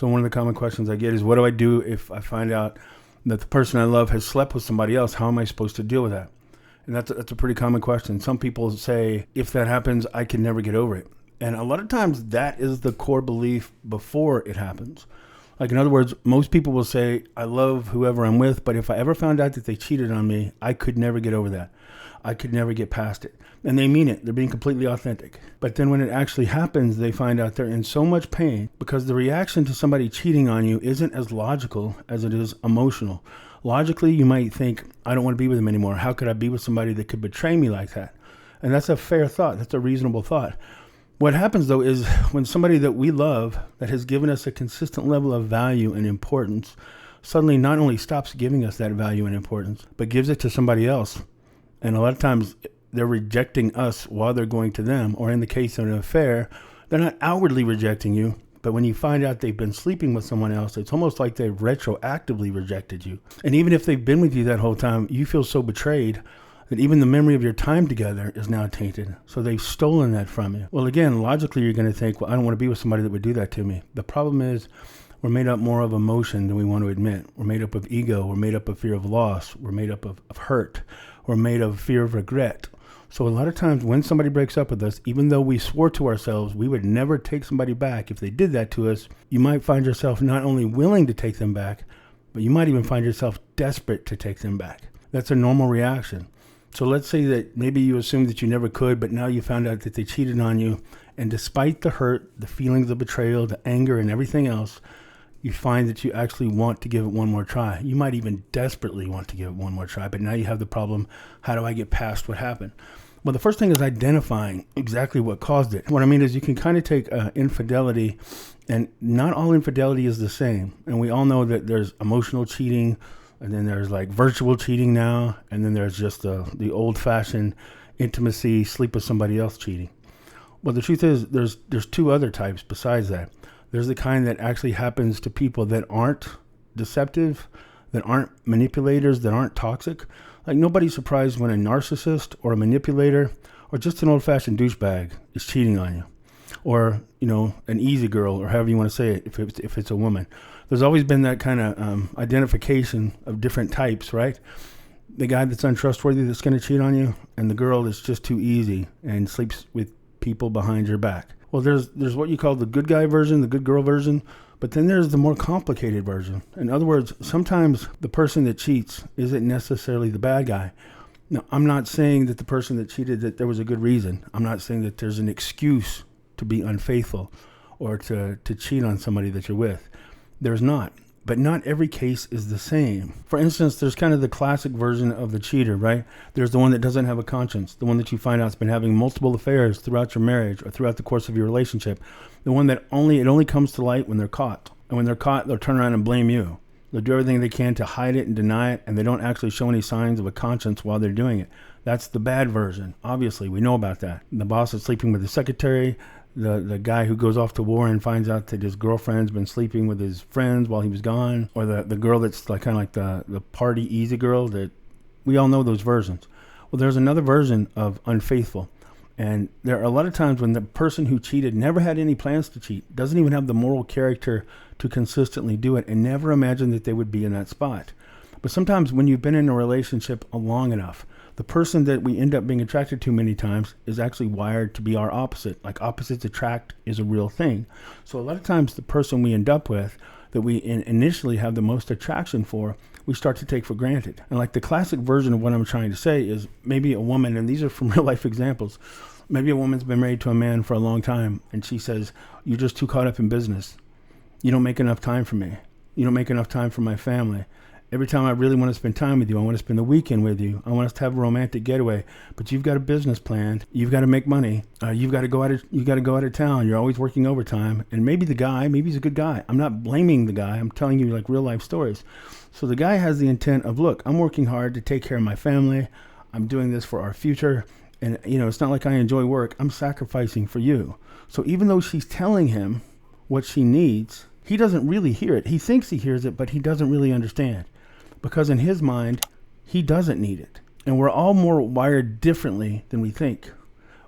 So one of the common questions I get is, what do I do if I find out that the person I love has slept with somebody else? How am I supposed to deal with that? And that's a pretty common question. Some people say, if that happens, I can never get over it. And a lot of times that is the core belief before it happens. Like, in other words, most people will say, I love whoever I'm with, but if I ever found out that they cheated on me, I could never get over that. I could never get past it. And they mean it. They're being completely authentic. But then when it actually happens, they find out they're in so much pain because the reaction to somebody cheating on you isn't as logical as it is emotional. Logically, you might think, I don't want to be with him anymore. How could I be with somebody that could betray me like that? And that's a fair thought. That's a reasonable thought. What happens, though, is when somebody that we love, that has given us a consistent level of value and importance, suddenly not only stops giving us that value and importance, but gives it to somebody else. And a lot of times they're rejecting us while they're going to them, or in the case of an affair, they're not outwardly rejecting you, but when you find out they've been sleeping with someone else, it's almost like they've retroactively rejected you. And even if they've been with you that whole time, you feel so betrayed that even the memory of your time together is now tainted. So they've stolen that from you. Well, again, logically, you're going to think, well, I don't want to be with somebody that would do that to me. The problem is we're made up more of emotion than we want to admit. We're made up of ego. We're made up of fear of loss. We're made up of hurt. We're made of fear of regret. So a lot of times when somebody breaks up with us, even though we swore to ourselves we would never take somebody back if they did that to us, you might find yourself not only willing to take them back, but you might even find yourself desperate to take them back. That's a normal reaction. So let's say that maybe you assumed that you never could, but now you found out that they cheated on you. And despite the hurt, the feelings of betrayal, the anger, and everything else, you find that you actually want to give it one more try. You might even desperately want to give it one more try, but now you have the problem, how do I get past what happened? Well, the first thing is identifying exactly what caused it. What I mean is you can kind of take infidelity, and not all infidelity is the same. And we all know that there's emotional cheating, and then there's like virtual cheating now, and then there's just the old-fashioned intimacy, sleep with somebody else cheating. Well, the truth is there's two other types besides that. There's the kind that actually happens to people that aren't deceptive, that aren't manipulators, that aren't toxic. Like, nobody's surprised when a narcissist or a manipulator or just an old-fashioned douchebag is cheating on you. Or, an easy girl, or however you want to say it, if it's a woman. There's always been that kind of identification of different types, right? The guy that's untrustworthy that's going to cheat on you, and the girl that's just too easy and sleeps with people behind your back. Well, there's what you call the good guy version, the good girl version, but then there's the more complicated version. In other words, sometimes the person that cheats isn't necessarily the bad guy. Now, I'm not saying that the person that cheated, that there was a good reason. I'm not saying that there's an excuse to be unfaithful or to cheat on somebody that you're with. There's not. But not every case is the same. For instance, there's kind of the classic version of the cheater, right? There's the one that doesn't have a conscience, the one that you find out has been having multiple affairs throughout your marriage or throughout the course of your relationship, the one that it only comes to light when they're caught. And when they're caught, they'll turn around and blame you. They'll do everything they can to hide it and deny it, and they don't actually show any signs of a conscience while they're doing it. That's the bad version. Obviously, we know about that. The boss is sleeping with the secretary, the guy who goes off to war and finds out that his girlfriend's been sleeping with his friends while he was gone, or the girl that's like kind of like the party easy girl. That we all know those versions. Well, there's another version of unfaithful, and there are a lot of times when the person who cheated never had any plans to cheat, doesn't even have the moral character to consistently do it, and never imagined that they would be in that spot. But sometimes when you've been in a relationship long enough, the person that we end up being attracted to many times is actually wired to be our opposite. Like, opposites attract is a real thing. So a lot of times the person we end up with that we initially have the most attraction for, we start to take for granted. And like the classic version of what I'm trying to say is maybe a woman, and these are from real life examples, maybe a woman's been married to a man for a long time, and she says, you're just too caught up in business. You don't make enough time for me. You don't make enough time for my family. Every time I really want to spend time with you, I want to spend the weekend with you. I want us to have a romantic getaway, but you've got a business plan. You've got to make money. You've got to go out of town. You're always working overtime. And maybe he's a good guy. I'm not blaming the guy. I'm telling you like real life stories. So the guy has the intent of, look, I'm working hard to take care of my family. I'm doing this for our future. And it's not like I enjoy work. I'm sacrificing for you. So even though she's telling him what she needs, he doesn't really hear it. He thinks he hears it, but he doesn't really understand. Because in his mind, he doesn't need it. And we're all more wired differently than we think.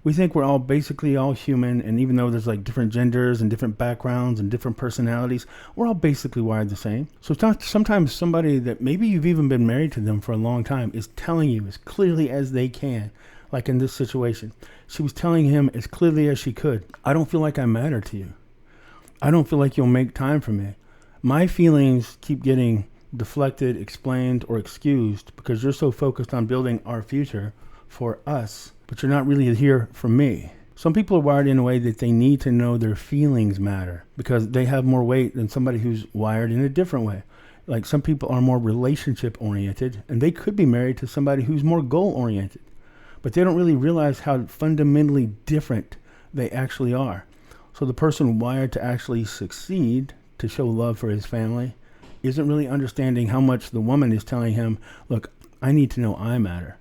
We think we're all basically all human, and even though there's like different genders and different backgrounds and different personalities, we're all basically wired the same. So sometimes somebody that maybe you've even been married to them for a long time is telling you as clearly as they can, like in this situation. She was telling him as clearly as she could, I don't feel like I matter to you. I don't feel like you'll make time for me. My feelings keep getting deflected, explained, or excused because you're so focused on building our future for us, but you're not really here for me. Some people are wired in a way that they need to know their feelings matter because they have more weight than somebody who's wired in a different way. Like some people are more relationship oriented, and they could be married to somebody who's more goal oriented, but they don't really realize how fundamentally different they actually are. So the person wired to actually succeed, to show love for his family, isn't really understanding how much the woman is telling him, look, I need to know I matter.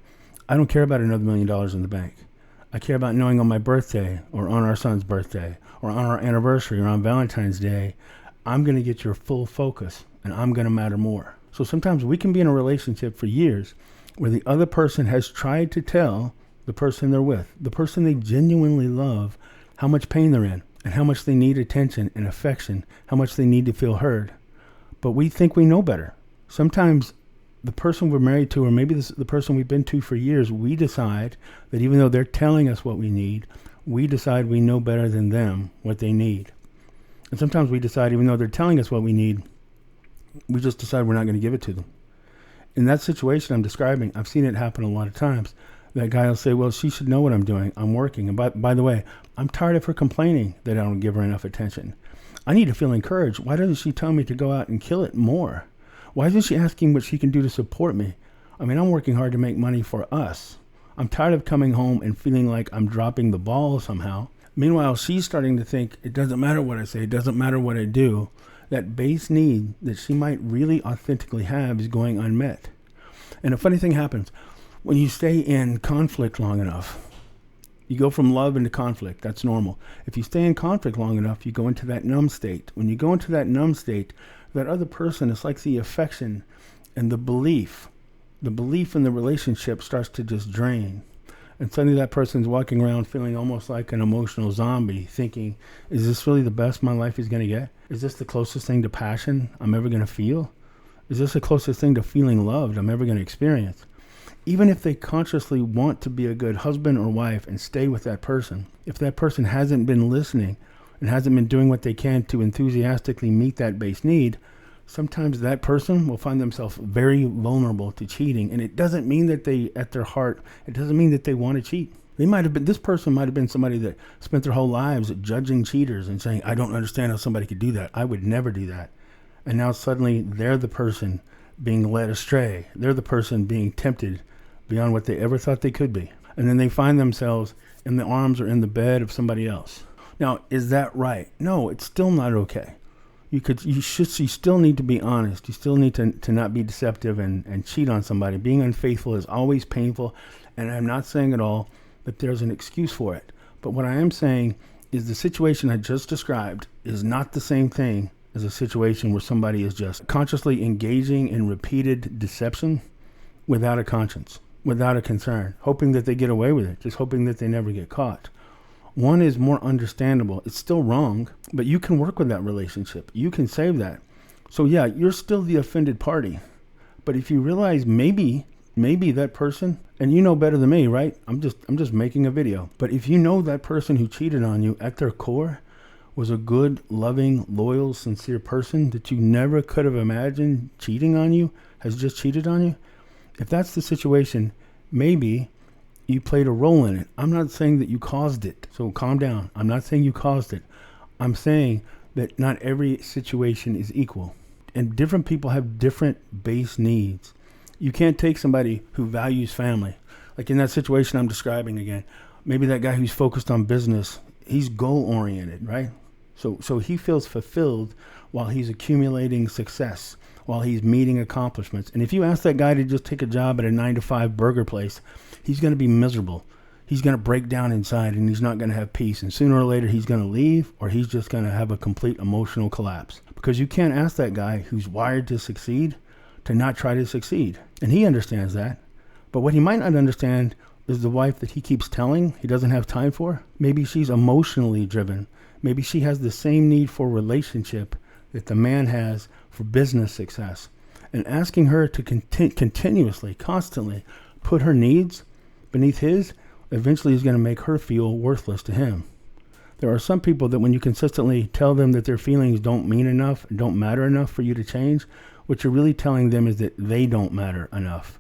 I don't care about another $1 million in the bank. I care about knowing on my birthday or on our son's birthday or on our anniversary or on Valentine's Day, I'm going to get your full focus and I'm going to matter more. So sometimes we can be in a relationship for years where the other person has tried to tell the person they're with, the person they genuinely love, how much pain they're in and how much they need attention and affection, how much they need to feel heard. But we think we know better. Sometimes the person we're married to, or maybe the person we've been to for years, we decide that even though they're telling us what we need, we decide we know better than them what they need. And sometimes we decide even though they're telling us what we need, we just decide we're not going to give it to them. In that situation I'm describing, I've seen it happen a lot of times. That guy will say, well, she should know what I'm doing. I'm working. And by the way, I'm tired of her complaining that I don't give her enough attention. I need to feel encouraged. Why doesn't she tell me to go out and kill it more? Why isn't she asking what she can do to support me? I mean, I'm working hard to make money for us. I'm tired of coming home and feeling like I'm dropping the ball somehow. Meanwhile, she's starting to think it doesn't matter what I say. It doesn't matter what I do. That base need that she might really authentically have is going unmet. And a funny thing happens. When you stay in conflict long enough, you go from love into conflict. That's normal. If you stay in conflict long enough, you go into that numb state. When you go into that numb state, that other person is like the affection and the belief in the relationship starts to just drain. And suddenly that person's walking around feeling almost like an emotional zombie, thinking, is this really the best my life is going to get? Is this the closest thing to passion I'm ever going to feel? Is this the closest thing to feeling loved I'm ever going to experience? Even if they consciously want to be a good husband or wife and stay with that person, if that person hasn't been listening and hasn't been doing what they can to enthusiastically meet that base need, sometimes that person will find themselves very vulnerable to cheating. And it doesn't mean that they, at their heart, it doesn't mean that they want to cheat. This person might have been somebody that spent their whole lives judging cheaters and saying, I don't understand how somebody could do that. I would never do that. And now suddenly they're the person being led astray. They're the person being tempted beyond what they ever thought they could be. And then they find themselves in the arms or in the bed of somebody else. Now, is that right? No, it's still not okay. You still need to be honest. You still need to not be deceptive and cheat on somebody. Being unfaithful is always painful. And I'm not saying at all that there's an excuse for it. But what I am saying is the situation I just described is not the same thing as a situation where somebody is just consciously engaging in repeated deception without a conscience, without a concern, hoping that they get away with it, just hoping that they never get caught. One is more understandable. It's still wrong, but you can work with that relationship. You can save that. So yeah, you're still the offended party. But if you realize maybe that person, and you know better than me, right? I'm just making a video. But if you know that person who cheated on you at their core was a good, loving, loyal, sincere person that you never could have imagined cheating on you, has just cheated on you, if that's the situation, maybe you played a role in it. I'm not saying that you caused it, so calm down. I'm not saying you caused it. I'm saying that not every situation is equal, and different people have different base needs. You can't take somebody who values family, like in that situation I'm describing again. Maybe that guy who's focused on business, he's goal-oriented, right? So he feels fulfilled while he's accumulating success, while he's meeting accomplishments. And if you ask that guy to just take a job at a 9-to-5 burger place, he's going to be miserable. He's going to break down inside and he's not going to have peace. And sooner or later he's going to leave, or he's just going to have a complete emotional collapse. Because you can't ask that guy who's wired to succeed to not try to succeed. And he understands that. But what he might not understand is the wife that he keeps telling he doesn't have time for. Maybe she's emotionally driven. Maybe she has the same need for relationship that the man has for business success. And asking her to continuously, constantly put her needs beneath his eventually is going to make her feel worthless to him. There are some people that when you consistently tell them that their feelings don't mean enough, don't matter enough for you to change, what you're really telling them is that they don't matter enough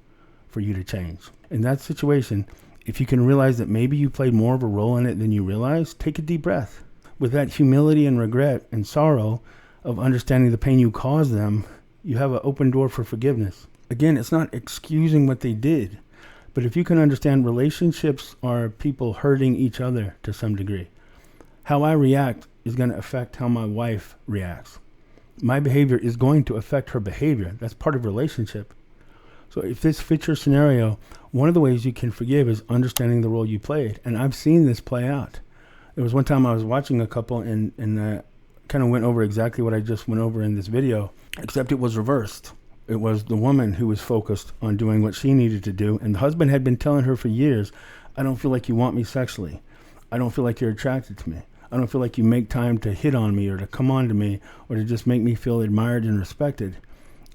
for you to change. In that situation, if you can realize that maybe you played more of a role in it than you realize, take a deep breath. With that humility and regret and sorrow of understanding the pain you caused them, you have an open door for forgiveness. Again, it's not excusing what they did, but if you can understand relationships are people hurting each other to some degree. How I react is going to affect how my wife reacts. My behavior is going to affect her behavior. That's part of relationship. So if this fits your scenario, one of the ways you can forgive is understanding the role you played. And I've seen this play out. There was one time I was watching a couple and kind of went over exactly what I just went over in this video, except it was reversed. It was the woman who was focused on doing what she needed to do. And the husband had been telling her for years, I don't feel like you want me sexually. I don't feel like you're attracted to me. I don't feel like you make time to hit on me or to come on to me or to just make me feel admired and respected.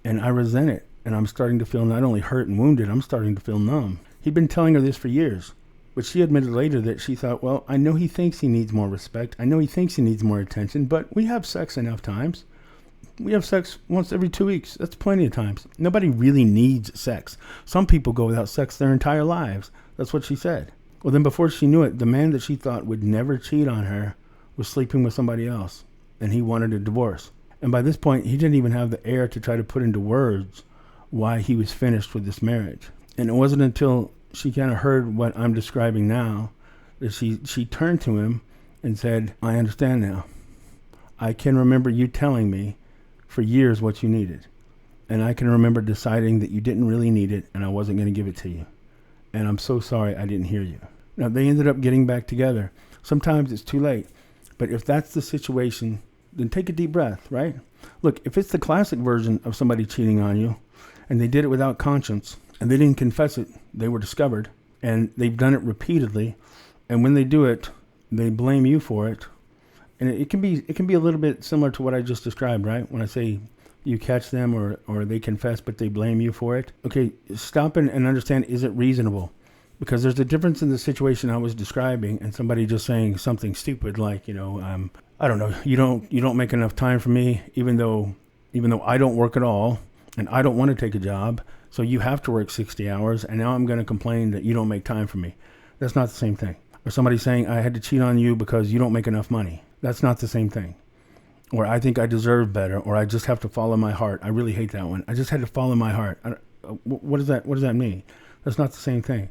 And I resent it. And I'm starting to feel not only hurt and wounded, I'm starting to feel numb. He'd been telling her this for years. But she admitted later that she thought, well, I know he thinks he needs more respect. I know he thinks he needs more attention, but we have sex enough times. We have sex once every 2 weeks. That's plenty of times. Nobody really needs sex. Some people go without sex their entire lives. That's what she said. Well, then before she knew it, the man that she thought would never cheat on her was sleeping with somebody else, and he wanted a divorce. And by this point, he didn't even have the air to try to put into words why he was finished with this marriage. And it wasn't until she kind of heard what I'm describing now that she turned to him and said, I understand now. I can remember you telling me for years what you needed. And I can remember deciding that you didn't really need it and I wasn't going to give it to you. And I'm so sorry I didn't hear you. Now, they ended up getting back together. Sometimes it's too late. But if that's the situation, then take a deep breath, right? Look, if it's the classic version of somebody cheating on you and they did it without conscience and they didn't confess it, they were discovered and they've done it repeatedly. And when they do it, they blame you for it. And it can be a little bit similar to what I just described, right? When I say you catch them or they confess, but they blame you for it. Okay, stop and understand, is it reasonable? Because there's a difference in the situation I was describing and somebody just saying something stupid like, I don't know, you don't make enough time for me, even though I don't work at all and I don't want to take a job. So you have to work 60 hours and now I'm going to complain that you don't make time for me. That's not the same thing. Or somebody saying I had to cheat on you because you don't make enough money. That's not the same thing. Or I think I deserve better, or I just have to follow my heart. I really hate that one. I just had to follow my heart. What does that mean? That's not the same thing.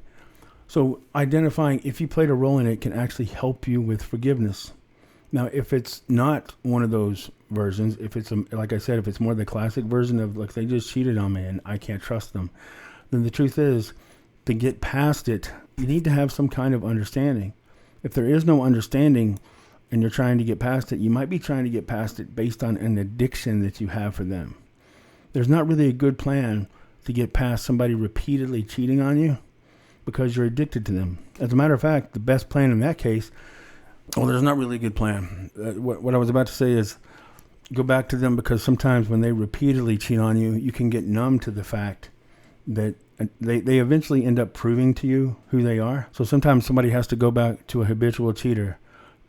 So identifying if you played a role in it can actually help you with forgiveness. Now, if it's not one of those versions, if it's, like I said, if it's more the classic version of, like, they just cheated on me and I can't trust them, then the truth is, to get past it, you need to have some kind of understanding. If there is no understanding and you're trying to get past it, you might be trying to get past it based on an addiction that you have for them. There's not really a good plan to get past somebody repeatedly cheating on you because you're addicted to them. As a matter of fact, the best plan in that case, there's not really a good plan. What I was about to say is go back to them, because sometimes when they repeatedly cheat on you, you can get numb to the fact that they eventually end up proving to you who they are. So sometimes somebody has to go back to a habitual cheater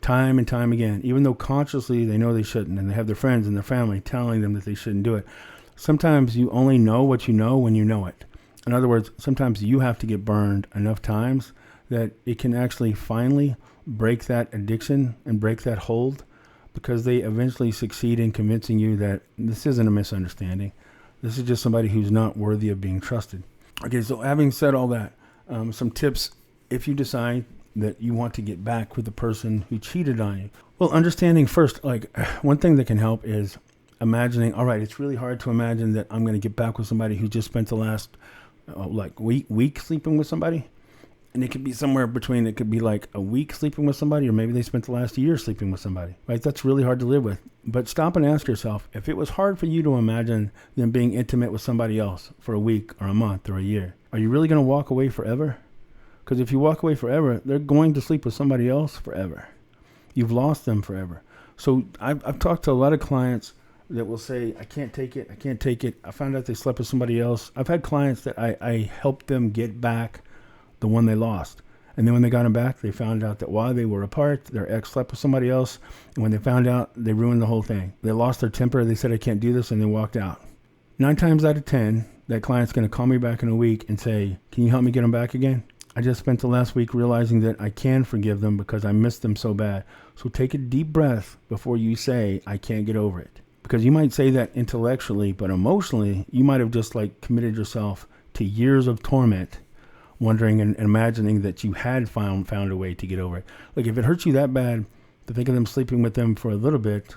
time and time again, even though consciously they know they shouldn't, and they have their friends and their family telling them that they shouldn't do it. Sometimes you only know what you know when you know it. In other words, sometimes you have to get burned enough times that it can actually finally break that addiction and break that hold, because they eventually succeed in convincing you that this isn't a misunderstanding. This is just somebody who's not worthy of being trusted. Okay, so having said all that, some tips if you decide that you want to get back with the person who cheated on you. Well, understanding first, like, one thing that can help is imagining, all right, it's really hard to imagine that I'm going to get back with somebody who just spent the last week sleeping with somebody. And it could be somewhere between, it could be like a week sleeping with somebody, or maybe they spent the last year sleeping with somebody, right? That's really hard to live with. But stop and ask yourself, if it was hard for you to imagine them being intimate with somebody else for a week or a month or a year, are you really going to walk away forever? Because if you walk away forever, they're going to sleep with somebody else forever. You've lost them forever. So I've talked to a lot of clients that will say, I can't take it. I can't take it. I found out they slept with somebody else. I've had clients that I helped them get back the one they lost. And then when they got him back, they found out that while they were apart, their ex slept with somebody else. And when they found out, they ruined the whole thing. They lost their temper. They said, I can't do this. And they walked out. 9 times out of 10, that client's going to call me back in a week and say, can you help me get them back again? I just spent the last week realizing that I can forgive them because I missed them so bad. So take a deep breath before you say, I can't get over it. Because you might say that intellectually, but emotionally, you might have just like committed yourself to years of torment, wondering and imagining that you had found a way to get over it. Like if it hurts you that bad to think of them sleeping with them for a little bit,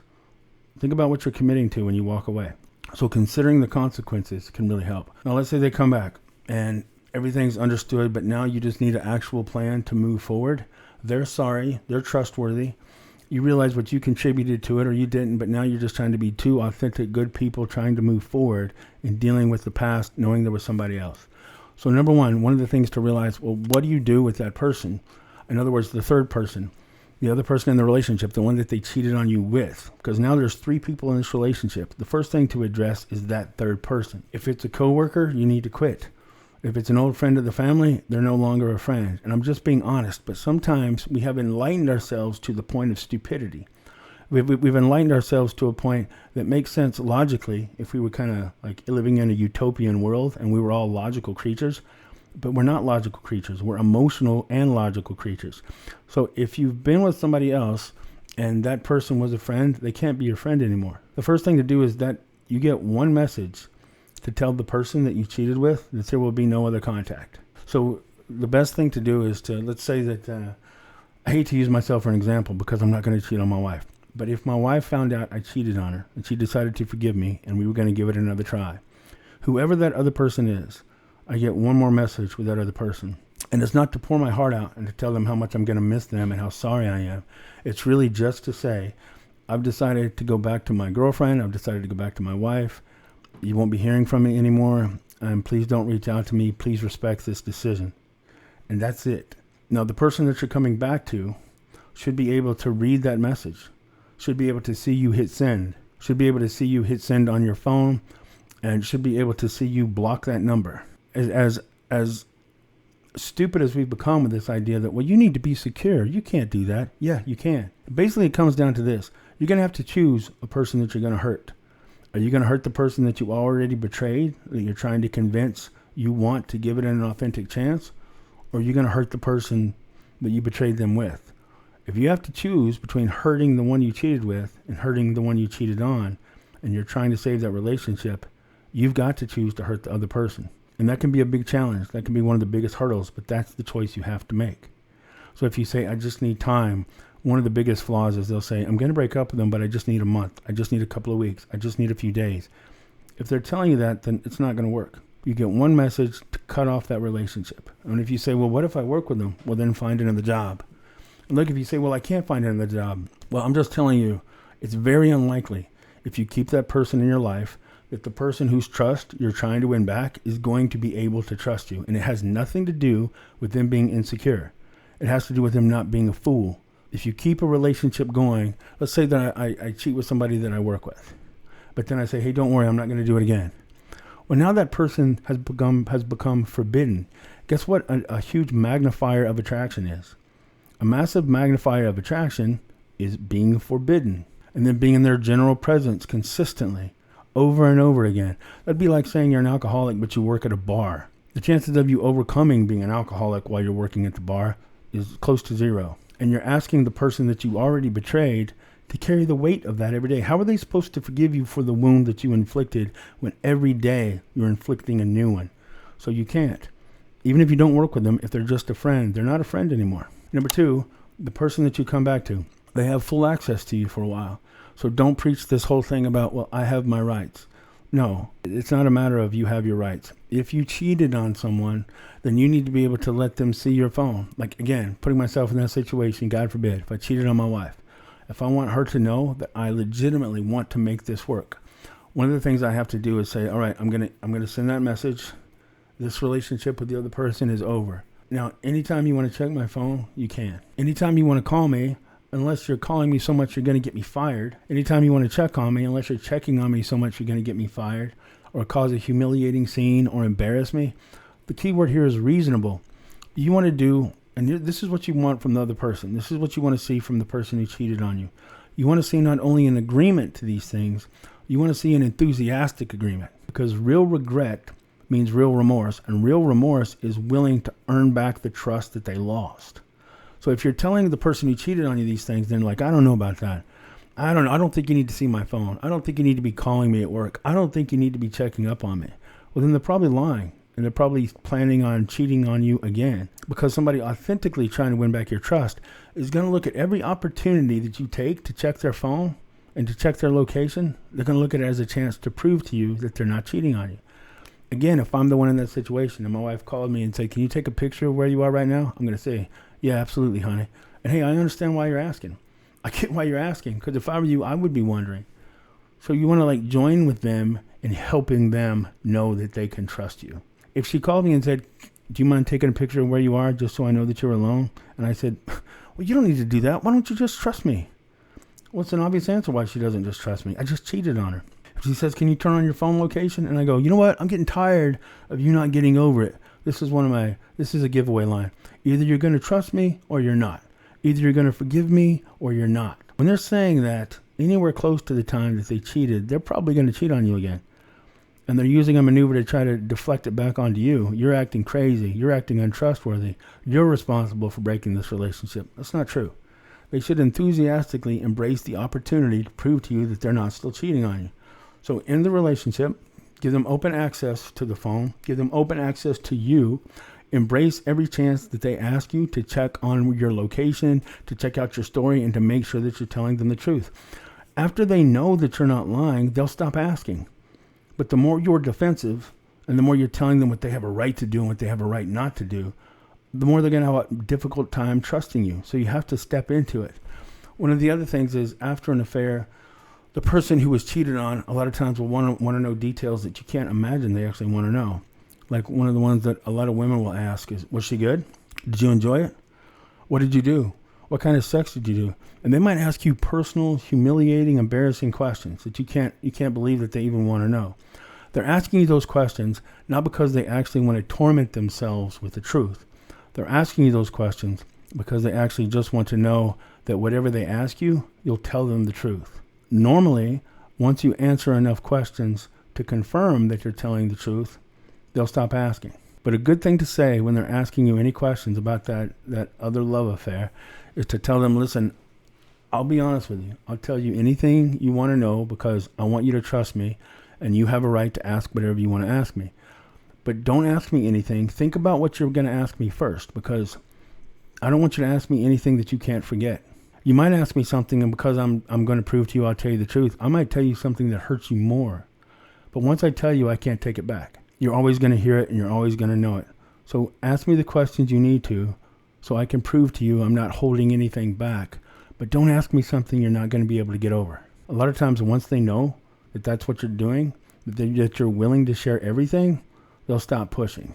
think about what you're committing to when you walk away. So considering the consequences can really help. Now let's say they come back and everything's understood, but now you just need an actual plan to move forward. They're sorry, they're trustworthy. You realize what you contributed to it or you didn't, but now you're just trying to be two authentic, good people trying to move forward and dealing with the past, knowing there was somebody else. So number one of the things to realize, well, what do you do with that person? In other words, the third person, the other person in the relationship, the one that they cheated on you with. Because now there's 3 people in this relationship. The first thing to address is that third person. If it's a coworker, you need to quit. If it's an old friend of the family, they're no longer a friend. And I'm just being honest, but sometimes we have enlightened ourselves to the point of stupidity. We've enlightened ourselves to a point that makes sense logically if we were kind of like living in a utopian world and we were all logical creatures, but we're not logical creatures. We're emotional and logical creatures. So if you've been with somebody else and that person was a friend, they can't be your friend anymore. The first thing to do is that you get one message to tell the person that you cheated with that there will be no other contact. So the best thing to do is to, let's say that, I hate to use myself for an example because I'm not going to cheat on my wife. But if my wife found out I cheated on her and she decided to forgive me and we were going to give it another try, whoever that other person is, I get one more message with that other person. And it's not to pour my heart out and to tell them how much I'm going to miss them and how sorry I am. It's really just to say, I've decided to go back to my girlfriend. I've decided to go back to my wife. You won't be hearing from me anymore. And please don't reach out to me. Please respect this decision. And that's it. Now, the person that you're coming back to should be able to read that message, should be able to see you hit send, should be able to see you hit send on your phone, and should be able to see you block that number. As stupid as we've become with this idea that, well, you need to be secure. You can't do that. Yeah, you can. Basically, it comes down to this. You're going to have to choose a person that you're going to hurt. Are you going to hurt the person that you already betrayed, that you're trying to convince you want to give it an authentic chance? Or are you going to hurt the person that you betrayed them with? If you have to choose between hurting the one you cheated with and hurting the one you cheated on, and you're trying to save that relationship, you've got to choose to hurt the other person. And that can be a big challenge. That can be one of the biggest hurdles, but that's the choice you have to make. So if you say, I just need time, one of the biggest flaws is they'll say, I'm going to break up with them, but I just need a month. I just need a couple of weeks. I just need a few days. If they're telling you that, then it's not going to work. You get one message to cut off that relationship. And if you say, well, what if I work with them? Well, then find another job. And look, if you say, well, I can't find another job. Well, I'm just telling you, it's very unlikely if you keep that person in your life that the person whose trust you're trying to win back is going to be able to trust you. And it has nothing to do with them being insecure. It has to do with them not being a fool. If you keep a relationship going, let's say that I cheat with somebody that I work with, but then I say, hey, don't worry, I'm not going to do it again. Well, now that person has become forbidden. Guess what a huge magnifier of attraction is? A massive magnifier of attraction is being forbidden and then being in their general presence consistently over and over again. That'd be like saying you're an alcoholic, but you work at a bar. The chances of you overcoming being an alcoholic while you're working at the bar is close to zero. And you're asking the person that you already betrayed to carry the weight of that every day. How are they supposed to forgive you for the wound that you inflicted when every day you're inflicting a new one? So you can't. Even if you don't work with them, if they're just a friend, they're not a friend anymore. Number 2, the person that you come back to, they have full access to you for a while. So don't preach this whole thing about, well, I have my rights. No, it's not a matter of you have your rights. If you cheated on someone, then you need to be able to let them see your phone. Like, again, putting myself in that situation, God forbid, if I cheated on my wife, if I want her to know that I legitimately want to make this work, one of the things I have to do is say, all right, I'm gonna send that message. This relationship with the other person is over. Now, anytime you want to check my phone, you can. Anytime you want to call me, unless you're calling me so much you're going to get me fired. Anytime you want to check on me, unless you're checking on me so much you're going to get me fired or cause a humiliating scene or embarrass me. The key word here is reasonable. You want to do, and this is what you want from the other person. This is what you want to see from the person who cheated on you. You want to see not only an agreement to these things, you want to see an enthusiastic agreement, because real regret means real remorse, and real remorse is willing to earn back the trust that they lost. So if you're telling the person who cheated on you these things, then like, I don't know about that. I don't know. I don't think you need to see my phone. I don't think you need to be calling me at work. I don't think you need to be checking up on me. Well, then they're probably lying, and they're probably planning on cheating on you again, because somebody authentically trying to win back your trust is going to look at every opportunity that you take to check their phone and to check their location. They're going to look at it as a chance to prove to you that they're not cheating on you. Again, if I'm the one in that situation and my wife called me and said, can you take a picture of where you are right now? I'm going to say, yeah, absolutely, honey. And hey, I understand why you're asking. I get why you're asking, because if I were you, I would be wondering. So you want to like join with them in helping them know that they can trust you. If she called me and said, do you mind taking a picture of where you are just so I know that you're alone? And I said, well, you don't need to do that. Why don't you just trust me? Well, it's an obvious answer why she doesn't just trust me. I just cheated on her. If she says, can you turn on your phone location? And I go, you know what? I'm getting tired of you not getting over it. This is a giveaway line. Either you're going to trust me or you're not. Either you're going to forgive me or you're not. When they're saying that anywhere close to the time that they cheated, they're probably going to cheat on you again. And they're using a maneuver to try to deflect it back onto you. You're acting crazy. You're acting untrustworthy. You're responsible for breaking this relationship. That's not true. They should enthusiastically embrace the opportunity to prove to you that they're not still cheating on you. So in the relationship, give them open access to the phone. Give them open access to you. Embrace every chance that they ask you to check on your location, to check out your story, and to make sure that you're telling them the truth. After they know that you're not lying, they'll stop asking. But the more you're defensive and the more you're telling them what they have a right to do and what they have a right not to do, the more they're going to have a difficult time trusting you. So you have to step into it. One of the other things is after an affair, the person who was cheated on a lot of times will want to know details that you can't imagine they actually want to know. Like one of the ones that a lot of women will ask is, was she good? Did you enjoy it? What did you do? What kind of sex did you do? And they might ask you personal, humiliating, embarrassing questions that you can't believe that they even want to know. They're asking you those questions not because they actually want to torment themselves with the truth. They're asking you those questions because they actually just want to know that whatever they ask you, you'll tell them the truth. Normally, once you answer enough questions to confirm that you're telling the truth, they'll stop asking. But a good thing to say when they're asking you any questions about that other love affair is to tell them, listen, I'll be honest with you. I'll tell you anything you want to know because I want you to trust me, and you have a right to ask whatever you want to ask me. But don't ask me anything. Think about what you're going to ask me first, because I don't want you to ask me anything that you can't forget. You might ask me something, and because I'm going to prove to you I'll tell you the truth, I might tell you something that hurts you more. But once I tell you, I can't take it back. You're always going to hear it, and you're always going to know it. So ask me the questions you need to so I can prove to you I'm not holding anything back. But don't ask me something you're not going to be able to get over. A lot of times once they know that that's what you're doing, that you're willing to share everything, they'll stop pushing.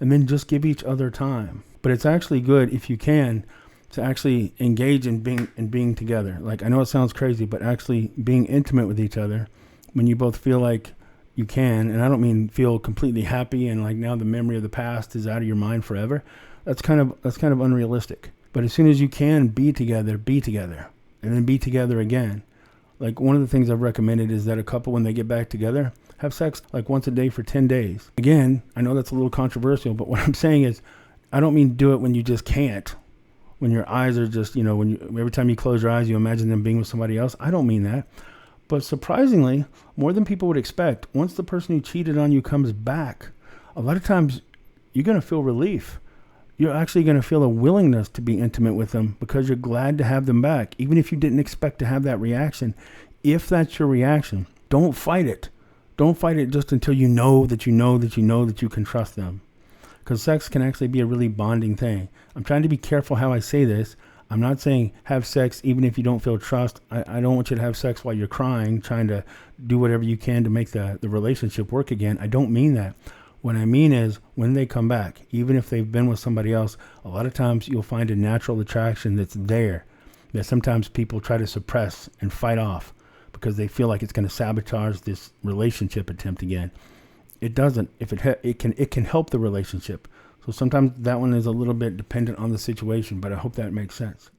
And then just give each other time. But it's actually good if you can to actually engage in being together. Like, I know it sounds crazy, but actually being intimate with each other when you both feel like you can, and I don't mean feel completely happy and like now the memory of the past is out of your mind forever. That's kind of unrealistic. But as soon as you can be together, and then be together again. Like one of the things I've recommended is that a couple, when they get back together, have sex like once a day for 10 days. Again, I know that's a little controversial, but what I'm saying is I don't mean do it when you just can't. When your eyes are just, every time you close your eyes, you imagine them being with somebody else. I don't mean that. But surprisingly, more than people would expect, once the person who cheated on you comes back, a lot of times you're going to feel relief. You're actually going to feel a willingness to be intimate with them because you're glad to have them back, even if you didn't expect to have that reaction. If that's your reaction, don't fight it. Don't fight it just until you know that you can trust them. Because sex can actually be a really bonding thing. I'm trying to be careful how I say this. I'm not saying have sex even if you don't feel trust. I don't want you to have sex while you're crying, trying to do whatever you can to make the relationship work again. I don't mean that. What I mean is, when they come back, even if they've been with somebody else, a lot of times you'll find a natural attraction that's there that sometimes people try to suppress and fight off because they feel like it's going to sabotage this relationship attempt again. It doesn't. If it can help the relationship. So sometimes that one is a little bit dependent on the situation, but I hope that makes sense.